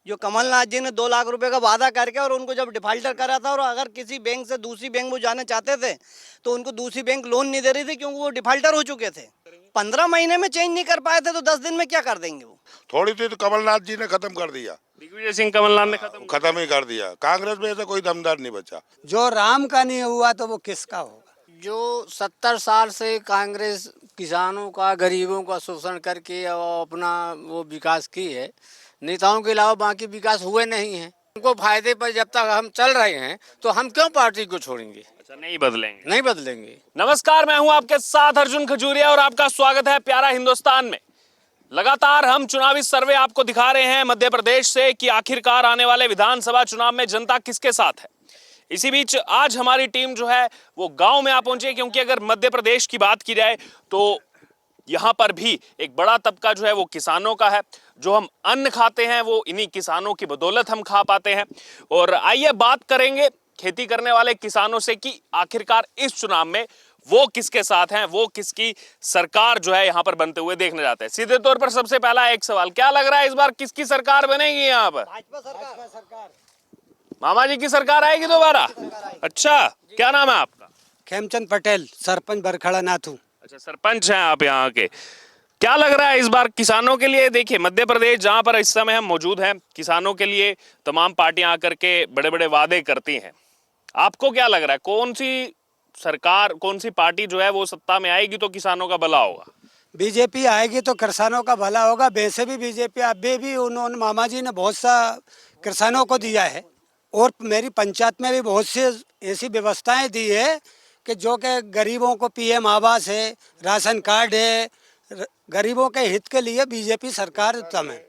जो कमलनाथ जी ने 2 लाख रुपए का वादा करके और उनको जब डिफाल्टर करा था, और अगर किसी बैंक से दूसरी बैंक वो जाना चाहते थे तो उनको दूसरी बैंक लोन नहीं दे रही थी क्योंकि वो डिफाल्टर हो चुके थे। 15 महीने में चेंज नहीं कर पाए थे तो 10 दिन में क्या कर देंगे वो। थोड़ी सी तो कमलनाथ जी ने खत्म कर दिया, दिग्विजय सिंह कमलनाथ ने खत्म ही कर दिया। कांग्रेस में ऐसा कोई दमदार नहीं बचा। जो राम का नहीं हुआ तो वो किसका होगा। जो 70 साल से कांग्रेस किसानों का गरीबों का शोषण करके और अपना वो विकास की है, नेताओं के अलावा बाकी विकास हुए नहीं है। उनको फायदे पर जब तक हम चल रहे हैं तो हम क्यों पार्टी को छोड़ेंगे। अच्छा, नहीं बदलेंगे। नहीं बदलेंगे। नमस्कार, मैं हूं आपके साथ अर्जुन खजूरिया और आपका स्वागत है प्यारा हिंदुस्तान में। लगातार हम चुनावी सर्वे आपको दिखा रहे हैं मध्य प्रदेश से कि आखिरकार आने वाले विधानसभा चुनाव में जनता किसके साथ है। इसी बीच आज हमारी टीम जो है वो गांव में आ पहुंची है, क्योंकि अगर मध्य प्रदेश की बात की जाए तो यहां पर भी एक बड़ा तबका जो है वो किसानों का है। जो हम अन्न खाते हैं वो इन्हीं किसानों की बदौलत हम खा पाते हैं। और आइए बात करेंगे खेती करने वाले किसानों से कि आखिरकार इस चुनाव में वो किसके साथ हैं, वो किसकी सरकार जो है यहाँ पर बनते हुए देखने जाते हैं। सीधे तौर पर सबसे पहला एक सवाल, क्या लग रहा है इस बार किसकी सरकार बनेगी यहाँ पर? भाजपा सरकार। मामा जी की सरकार आएगी दोबारा? अच्छा, क्या नाम है आपका? खेमचंद पटेल, सरपंच बरखड़ा नाथू। अच्छा, सरपंच हैं आप यहाँ के। क्या लग रहा है इस बार किसानों के लिए? देखिए, मध्य प्रदेश जहां पर इस समय हम मौजूद हैं, किसानों के लिए तमाम पार्टियां आकर के बड़े बड़े वादे करती हैं। आपको क्या लग रहा है, कौन सी सरकार, कौन सी पार्टी जो है वो सत्ता में आएगी तो किसानों का भला होगा? बीजेपी आएगी तो किसानों का भला होगा। वैसे भी बीजेपी अभी भी उन्होंने मामा जी ने बहुत सा किसानों को दिया है, और मेरी पंचायत में भी बहुत सी ऐसी व्यवस्थाएं दी है कि जो कि गरीबों को पीएम आवास है, राशन कार्ड है। गरीबों के हित के लिए बीजेपी सरकार उत्तम है।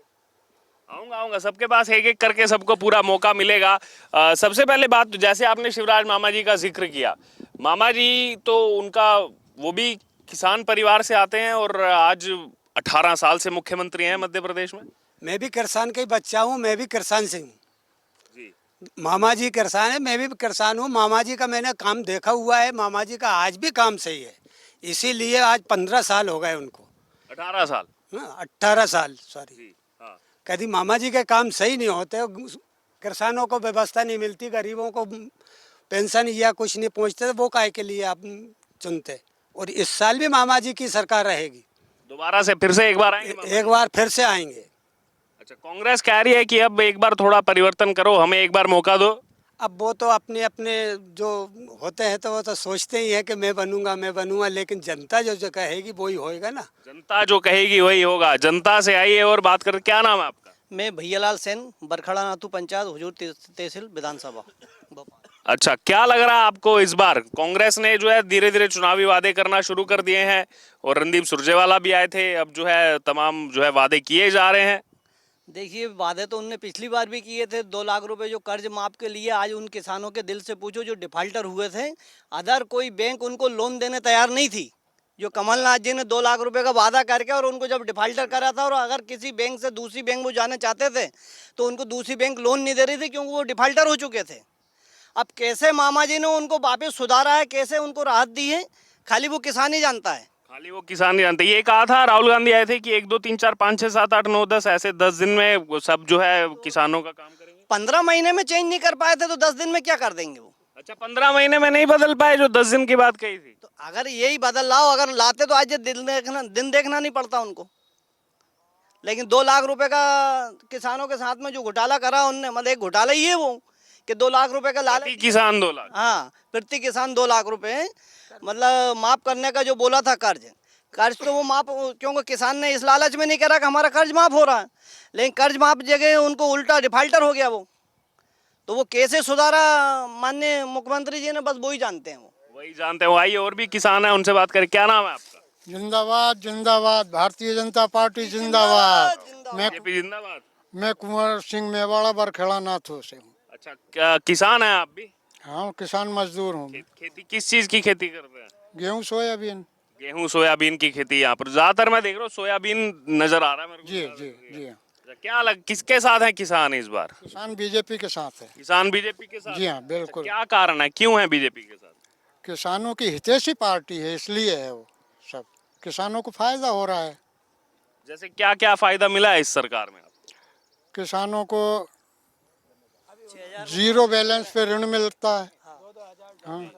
आऊंगा सबके पास एक एक करके सबको पूरा मौका मिलेगा। सबसे पहले बात तो जैसे आपने शिवराज मामा जी का जिक्र किया, मामा जी तो उनका वो भी किसान परिवार से आते हैं और आज 18 साल से मुख्यमंत्री हैं मध्य प्रदेश में। मैं भी किसान का ही बच्चा हूँ, मैं भी किसान से हूँ। जी, मामा जी किसान है, मैं भी किसान हूँ। मामा जी का मैंने काम देखा हुआ है, मामा जी का आज भी काम सही है। इसीलिए आज 15 साल हो गए उनको। 18 साल? 18 साल, सॉरी। जी, हाँ। कभी मामा जी के काम सही नहीं होते, किसानों को व्यवस्था नहीं मिलती, गरीबों को पेंशन या कुछ नहीं पहुंचते, वो काहे के लिए आप चुनते। और इस साल भी मामा जी की सरकार रहेगी। दोबारा से फिर से एक बार आएंगे मामा? एक बार फिर से आएंगे। अच्छा, कांग्रेस कह रही है कि अब एक बार थोड़ा परिवर्तन करो, हमें एक बार मौका दो। अब वो तो अपने अपने जो होते हैं तो वो तो सोचते ही है कि मैं बनूंगा, लेकिन जनता जो कहेगी वही होएगा ना। जनता जो कहेगी वही होगा। जनता से आइए और बात करें। क्या नाम है आपका? मैं भैयालाल सेन, बरखड़ा नाथू पंचायत, हुजूर तहसील, विधानसभा भोपाल। अच्छा, क्या लग रहा है आपको इस बार? कांग्रेस ने जो है धीरे धीरे चुनावी वादे करना शुरू कर दिए हैं और रणदीप सुरजेवाला भी आए थे, अब जो है तमाम जो है वादे किए जा रहे हैं। देखिए, वादे तो उनने पिछली बार भी किए थे। 2 लाख रुपए जो कर्ज माफ के लिए, आज उन किसानों के दिल से पूछो जो डिफाल्टर हुए थे, अदर कोई बैंक उनको लोन देने तैयार नहीं थी। जो कमलनाथ जी ने 2 लाख रुपए का वादा करके और उनको जब डिफाल्टर करा था, और अगर किसी बैंक से दूसरी बैंक वो जाना चाहते थे तो उनको दूसरी बैंक लोन नहीं दे रही थी क्योंकि वो डिफाल्टर हो चुके थे। अब कैसे मामा जी ने उनको वापस सुधारा है, कैसे उनको राहत दी है, खाली वो किसान ही जानता है। खाली वो किसान नहीं जानते। ये कहा था राहुल गांधी आए थे कि 1 2 3 4 5 6 7 8 9 10 ऐसे 10 दिन में वो सब जो है किसानों का काम करेंगे। 15 महीने में चेंज नहीं कर पाए थे तो 10 दिन में क्या कर देंगे वो। अच्छा, 15 महीने में नहीं बदल पाए जो 10 दिन की बात कही थी? तो अगर यही बदल लाओ, अगर लाते तो आज ये दिन देखना नहीं पड़ता उनको। लेकिन 2 लाख रुपए का किसानों के साथ में जो घोटाला करा उनने, मतलब एक घोटाला ही है वो, कि 2 लाख रुपए का प्रति किसान 2 लाख? हाँ, प्रति किसान 2 लाख रुपए मतलब माफ करने का जो बोला था कर्ज तो वो माफ, क्योंकि किसान ने इस लालच में नहीं करा कि हमारा कर्ज माफ हो रहा है, लेकिन कर्ज माफ जगह उनको उल्टा डिफाल्टर हो गया वो। तो वो कैसे सुधारा माननीय मुख्यमंत्री जी ने, बस वो ही जानते हैं। वो वही जानते हो। आइए और भी किसान है, उनसे बात करें। क्या नाम है आपका? जिंदाबाद जिंदाबाद, भारतीय जनता पार्टी जिंदाबाद। बीजेपी जिंदाबाद। मैं कुंवर सिंह मेवाड़ा बरखेड़ा नाथू से हूँ। अच्छा, क्या किसान है आप भी? हाँ, किसान मजदूर हूँ। खेती किस चीज की खेती करते हैं? गेहूँ सोयाबीन। गेहूं सोयाबीन की खेती यहाँ पर ज्यादातर मैं देख रहा हूँ, सोयाबीन नजर आ रहा है मेरे को। जी जी जी हाँ। अच्छा, क्या लग किसके साथ है किसान इस बार? किसान बीजेपी के साथ है। किसान बीजेपी के साथ? जी हाँ, बिल्कुल। क्या कारण है, क्यों है बीजेपी के साथ? किसानों की हितैषी पार्टी है, इसलिए है वो सब। किसानों को फायदा हो रहा है। जैसे क्या क्या फायदा मिला है इस सरकार में आपको? किसानों को जीरो बैलेंस पे ऋण मिलता है। हाँ,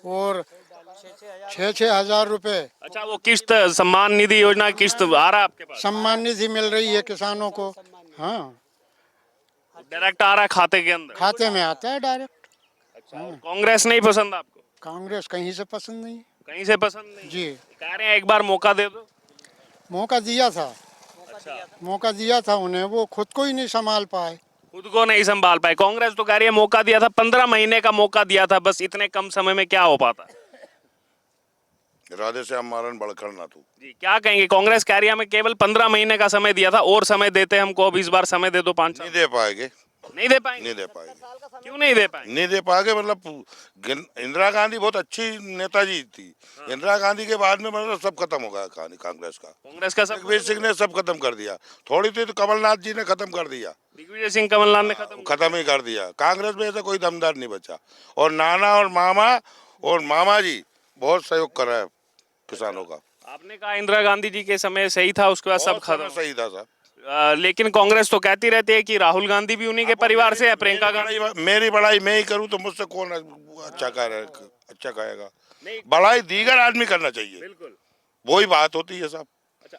और 6,000 रुपए अच्छा, वो किस्त सम्मान निधि योजना किस्त आ रहा है आपके पास? सम्मान निधि मिल रही है किसानों को। हाँ, डायरेक्ट आ रहा है खाते के अंदर? खाते में आता है डायरेक्ट। अच्छा, और कांग्रेस नहीं पसंद आपको? कांग्रेस कहीं से पसंद नहीं। कहीं से पसंद नहीं? जी, कह रहे हैं एक बार मौका दे दो। मौका दिया था, अच्छा, मौका दिया था उन्हें, वो खुद को ही नहीं संभाल पाए। खुद को नहीं संभाल पाए। कांग्रेस तो कह रही है मौका दिया था, 15 महीने का मौका दिया था, बस इतने कम समय में क्या हो पाता? राधे श्याम मारन बड़खड़ ना तू। जी, क्या कहेंगे? कांग्रेस कह रही है हमें केवल 15 महीने का समय दिया था, और समय देते हमको, अब इस बार समय दे दो 5 साल। नहीं दे पाएंगे, नहीं दे पाएंगे? नहीं दे पाएंगे, क्यों नहीं दे पाएंगे? नहीं दे पाएंगे। मतलब इंदिरा गांधी बहुत अच्छी नेताजी थी। इंदिरा गांधी के बाद में मतलब सब खत्म हो गया कहानी कांग्रेस का। कांग्रेस का सब दिग्विजय सिंह ने सब खत्म कर दिया। थोड़ी थी तो कमलनाथ जी ने खत्म कर दिया, दिग्विजय सिंह कमलनाथ ने खत्म ही कर दिया। कांग्रेस में ऐसा कोई दमदार नहीं बचा। और नाना और मामा जी बहुत सहयोग करा है किसानों का। आपने कहा इंदिरा गांधी जी के समय सही था, उसके बाद सब बहुत खत्म। सही था सर। लेकिन कांग्रेस तो कहती रहती है कि राहुल गांधी भी उन्हीं के परिवार से है, प्रियंका गांधी। मेरी बड़ाई मैं ही करूँ तो मुझसे कौन अच्छा कहेगा? नहीं, बड़ाई दीगर आदमी करना चाहिए, बिल्कुल। वही बात होती है सब। अच्छा,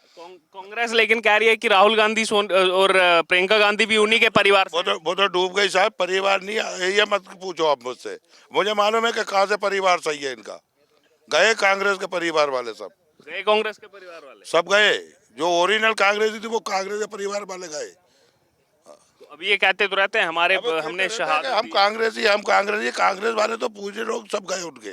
कांग्रेस लेकिन कह रही है कि राहुल गांधी और प्रियंका गांधी भी उन्हीं के परिवार से। वो तो डूब गई साहब। परिवार नहीं, ये मत पूछो आप मुझसे। मुझे मालूम है कि कहाँ से परिवार सही है इनका। गए कांग्रेस के परिवार वाले सब, गए कांग्रेस के परिवार वाले सब गए। जो ओरिजिनल कांग्रेसी थी वो कांग्रेस के परिवार वाले गए। तो अब ये कहते तो रहते हैं हमारे हमने शहादत हम दी। कांग्रेसी कांग्रेस वाले तो पूरे लोग सब गए उनके।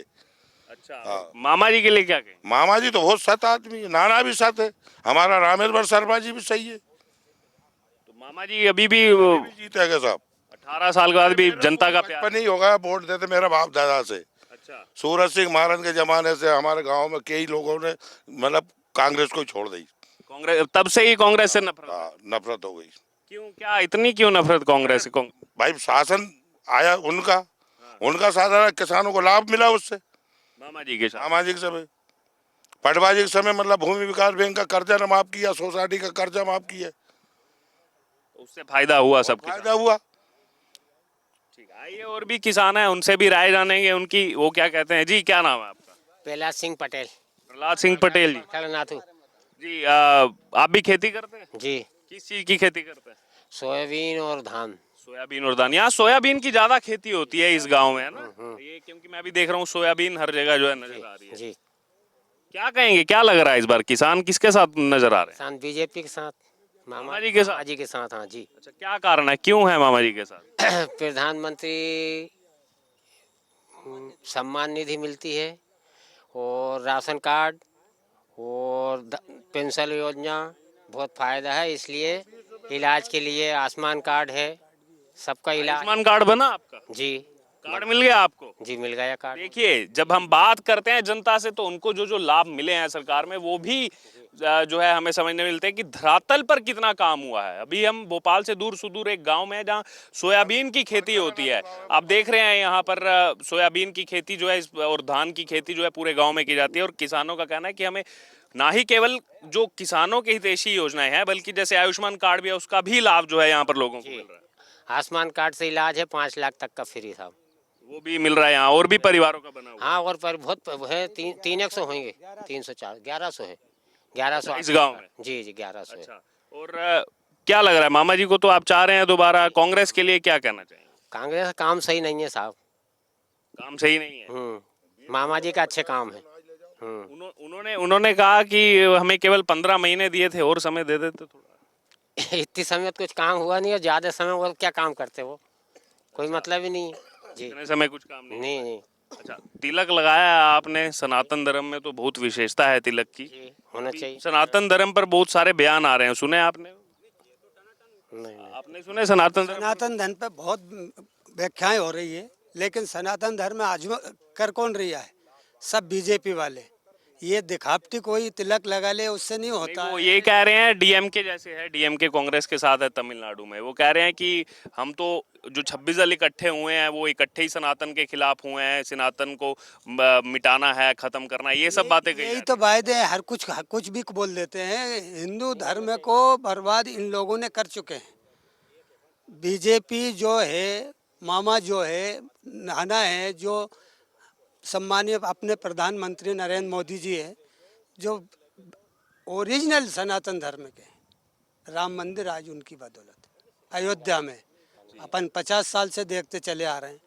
अच्छा, मामा जी के लिए क्या कहें? मामा जी तो बहुत सत आदमी है, नाना भी सत है, हमारा रामेश्वर शर्मा जी भी सही है। तो मामा जी अभी भी जीतेगा साहब। 18 साल के बाद भी जनता का प्यार। नहीं होगा, वोट देते मेरा बाप दादा से। अच्छा, सूरज सिंह महाराज के जमाने से हमारे गांव में कई लोगों ने मतलब कांग्रेस को छोड़ दी। कांग्रेस तब से ही कांग्रेस से नफरत? हाँ, नफरत हो गई। क्यों, क्या इतनी क्यों नफरत कांग्रेस से? भाई शासन आया उनका साधारण किसानों को लाभ मिला उससे। मामा जी के साथ सामाजिक समय, पटवाजी के समय मतलब भूमि विकास बैंक का कर्जा न माफ किया, सोसाइटी का कर्जा माफ किया, उससे फायदा हुआ सबके फायदा हुआ। ठीक, आइए और भी किसान हैं, उनसे भी राय जानेंगे उनकी। वो क्या कहते हैं? जी, क्या नाम है आपका? प्रहलाद सिंह पटेल। प्रहलाद सिंह पटेल जी। खड़नाथू। जी, आप भी खेती करते हैं? जी, किस चीज की खेती करते हैं? सोयाबीन और धान। सोयाबीन और धान। यहाँ सोयाबीन की ज्यादा खेती होती है इस गांव में, है ना? ये क्योंकि मैं भी देख रहा हूँ सोयाबीन हर जगह जो है नजर आ रही है। जी, क्या कहेंगे, क्या लग रहा है इस बार किसान किसके साथ नजर आ रहे हैं? किसान बीजेपी के साथ। मामा जी के साथ? मामा जी के साथ, हाँ जी। अच्छा, क्या कारण है, क्यों है मामा जी के साथ? प्रधानमंत्री सम्मान निधि मिलती है, और राशन कार्ड और पेंशन योजना बहुत फायदा है, इसलिए इलाज के लिए आयुष्मान कार्ड है, सबका इलाज। आयुष्मान कार्ड बना आपका? जी, कार्ड मिल गया आपको? जी मिल गया कार्ड। देखिए, जब हम बात करते हैं जनता से तो उनको जो जो लाभ मिले हैं सरकार में, वो भी जो है हमें समझने मिलते हैं कि धरातल पर कितना काम हुआ है। अभी हम भोपाल से दूर सुदूर एक गांव में जहां सोयाबीन की खेती होती है, आप देख रहे हैं यहाँ पर सोयाबीन की खेती जो है और धान की खेती जो है पूरे गांव में की जाती है। और किसानों का कहना है कि हमें ना ही केवल जो किसानों के हितैषी योजनाएं हैं, बल्कि जैसे आयुष्मान कार्ड भी है, उसका भी लाभ जो है यहाँ पर लोगों को मिल रहा है। आयुष्मान कार्ड से इलाज है 5 लाख तक का फ्री था, वो भी मिल रहा है यहाँ, और भी परिवारों का बना हुआ हाँ। और पर बहुत है, 300 होंगे, 304, 1100 है, 1100 इस गांव में। जी जी 1100 है। अच्छा, और क्या लग रहा है मामा जी को तो आप चाह रहे हैं दोबारा, कांग्रेस के लिए क्या कहना चाहिए? कांग्रेस का काम सही नहीं है साहब। काम सही नहीं है। मामा जी का अच्छे काम है। उन्होंने कहा कि हमें केवल 15 महीने दिए थे, और समय दे देते थोड़ा। इतनी समय तो कुछ काम हुआ नहीं है, ज्यादा समय वो क्या काम करते वो, कोई मतलब ही नहीं है जी। इतने समय कुछ काम नहीं। नहीं। अच्छा, तिलक लगाया आपने, सनातन धर्म में तो बहुत विशेषता है तिलक की। जी, होना चाहिए। सनातन धर्म पर बहुत सारे बयान आ रहे हैं, सुने आपने? नहीं। आपने सुने सनातन धर्म? सनातन धर्म पे बहुत व्याख्याएं हो रही है, लेकिन सनातन धर्म में आज कर कौन रहा है? सब बीजेपी वाले। ये दिखावटी कोई तिलक लगा ले उससे नहीं होता। वो ये कह रहे हैं डीएमके जैसे है, डीएमके कांग्रेस के साथ है तमिलनाडु में, वो कह रहे हैं कि हम तो जो 26 दल इकट्ठे हुए हैं वो इकट्ठे ही सनातन के खिलाफ हुए हैं, सनातन को मिटाना है, खत्म करना है, ये सब बातें कही यही तो वायदे हैं, हर कुछ भी बोल देते हैं। हिंदू धर्म को बर्बाद इन लोगों ने कर चुके हैं। बीजेपी जो है, मामा जो है, नाना है, जो सम्मानीय अपने प्रधानमंत्री नरेंद्र मोदी जी है, जो ओरिजिनल सनातन धर्म के हैं। राम मंदिर आज उनकी बदौलत अयोध्या में अपन 50 साल से देखते चले आ रहे हैं,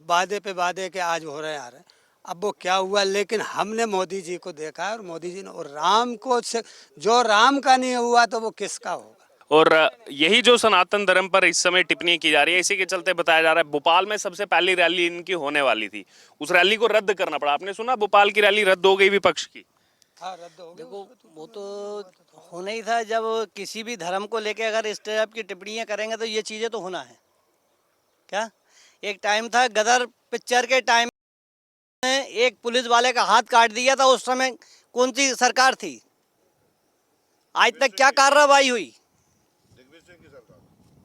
वादे पे वादे के आज हो रहे आ रहे हैं। अब वो क्या हुआ, लेकिन हमने मोदी जी को देखा है और मोदी जी ने, और राम को से जो राम का नहीं हुआ तो वो किसका होगा। और यही जो सनातन धर्म पर इस समय टिप्पणी की जा रही है, इसी के चलते बताया जा रहा है भोपाल में सबसे पहली रैली इनकी होने वाली थी, उस रैली को रद्द करना पड़ा। आपने सुना भोपाल की रैली रद्द हो गई विपक्ष की? हाँ, रद्द हो गया। देखो वो तो होना ही था, जब किसी भी धर्म को लेके अगर इस टाइप की टिप्पणियां करेंगे तो ये चीज़ें तो होना है। क्या एक टाइम था गदर पिक्चर के टाइम में एक पुलिस वाले का हाथ काट दिया था, उस समय कौन सी सरकार थी? आज तक क्या कार्रवाई हुई?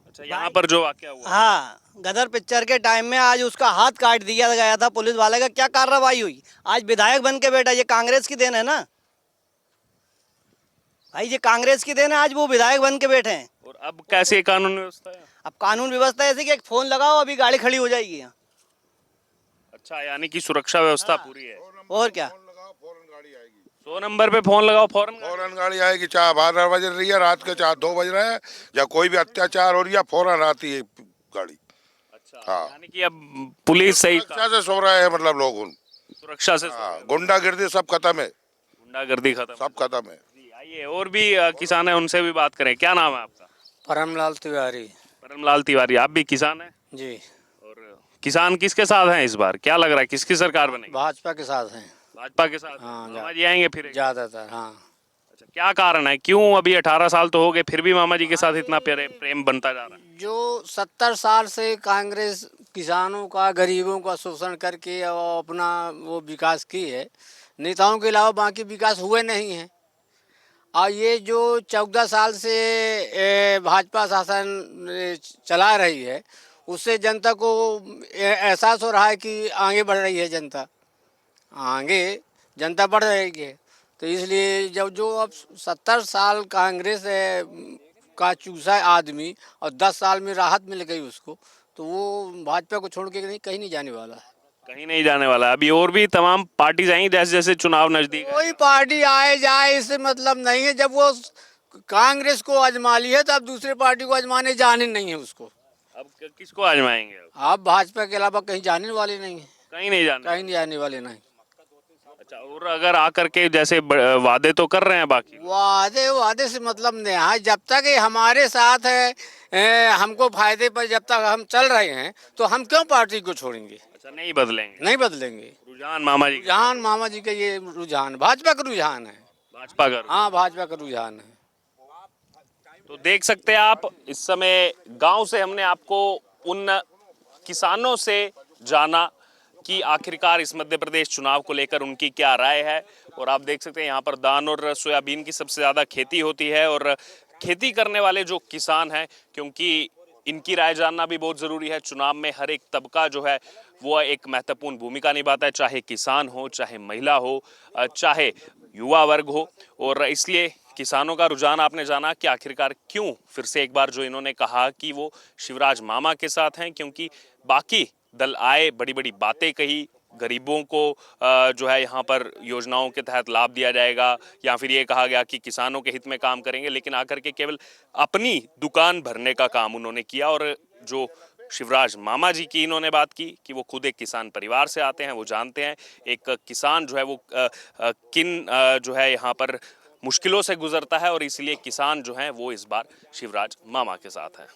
अच्छा, यहाँ पर जो वाकया हुआ, हाँ, गदर पिक्चर के टाइम में आज उसका हाथ काट दिया गया था पुलिस वाले का, क्या कार्रवाई हुई? आज विधायक बन के बैठा, ये कांग्रेस की देन है ना भाई, ये कांग्रेस की देन है, आज वो विधायक बन के बैठे हैं। और अब कैसे कानून व्यवस्था है? अब कानून व्यवस्था ऐसी कि एक फोन लगाओ, अभी गाड़ी खड़ी हो जाएगी यहाँ। अच्छा, यानी कि सुरक्षा व्यवस्था पूरी है। और क्या, 100 नंबर पे फोन लगाओ, फौरन फौरन गाड़ी आएगी, चाहे 12 बज रही है रात के, चाहे 2 बज रहे हैं, या कोई भी अत्याचार हो रही है, फौरन आती है गाड़ी। अच्छा, हाँ। यानी कि अब पुलिस सही सुरक्षा से सो रहे हैं, मतलब लोग उन सुरक्षा से हाँ, गुंडागिर्दी सब खत्म है, गुंडागर्दी खत्म। सब खत्म है। जी, आइए और भी किसान है, उनसे भी बात करें। क्या नाम है आपका? परमलाल तिवारी परमलाल तिवारी। आप भी किसान हैं? जी, और किसान किसके साथ हैं इस बार? क्या लग रहा है किसकी सरकार बनेगी? भाजपा के साथ हैं भाजपा के साथ? हाँ, मामा जी आएंगे फिर? ज़्यादातर। हाँ, अच्छा, क्या कारण है, क्यों अभी 18 साल तो हो गए फिर भी मामा जी के साथ इतना प्रेम बनता जा रहा है? जो 70 साल से कांग्रेस किसानों का, गरीबों का शोषण करके और अपना वो विकास की है, नेताओं के अलावा बाकी विकास हुए नहीं हैं। और ये जो 14 साल से भाजपा शासन चला रही है, उससे जनता को एहसास हो रहा है कि आगे बढ़ रही है जनता, आगे जनता बढ़ रही है। तो इसलिए जब जो अब 70 साल कांग्रेस का चूसा आदमी और 10 साल में राहत मिल गई उसको, तो वो भाजपा को छोड़ के कहीं नहीं जाने वाला है। कहीं नहीं जाने वाला। अभी और भी तमाम पार्टी आएंगी जैसे जैसे चुनाव नजदीक है। कोई पार्टी आए जाए इससे मतलब नहीं है। जब वो कांग्रेस को आजमा ली है तो अब दूसरे पार्टी को आजमाने जाने नहीं है उसको। अब किसको आजमाएंगे? आप भाजपा के अलावा कहीं जाने वाले नहीं है, कहीं नहीं जाने। कहीं नहीं जाने वाले नहीं। अच्छा, और अगर आकर के जैसे वादे तो कर रहे हैं बाकी, वादे से मतलब नहीं है। जब तक ये हमारे साथ है, हमको फायदे पर जब तक हम चल रहे हैं तो हम क्यों पार्टी को छोड़ेंगे? अच्छा, नहीं बदलेंगे। नहीं बदलेंगे। रुझान मामा जी, रुझान मामा जी का ये रुझान भाजपा का रुझान है। भाजपा का। हाँ, भाजपा का रुझान है। तो देख सकते हैं आप, इस समय गांव से हमने आपको उन किसानों से जाना कि आखिरकार इस मध्य प्रदेश चुनाव को लेकर उनकी क्या राय है। और आप देख सकते हैं यहाँ पर धान और सोयाबीन की सबसे ज़्यादा खेती होती है। और खेती करने वाले जो किसान हैं, क्योंकि इनकी राय जानना भी बहुत ज़रूरी है। चुनाव में हर एक तबका जो है वो एक महत्वपूर्ण भूमिका निभाता है, चाहे किसान हो, चाहे महिला हो, चाहे युवा वर्ग हो। और इसलिए किसानों का रुझान आपने जाना कि आखिरकार क्यों फिर से एक बार जो इन्होंने कहा कि वो शिवराज मामा के साथ हैं, क्योंकि बाकी दल आए, बड़ी बड़ी बातें कही, गरीबों को जो है यहाँ पर योजनाओं के तहत लाभ दिया जाएगा, या फिर ये कहा गया कि किसानों के हित में काम करेंगे, लेकिन आकर के केवल अपनी दुकान भरने का काम उन्होंने किया। और जो शिवराज मामा जी की इन्होंने बात की कि वो खुद एक किसान परिवार से आते हैं, वो जानते हैं एक किसान जो है वो किन जो है यहाँ पर मुश्किलों से गुजरता है, और इसलिए किसान जो हैं वो इस बार शिवराज मामा के साथ हैं।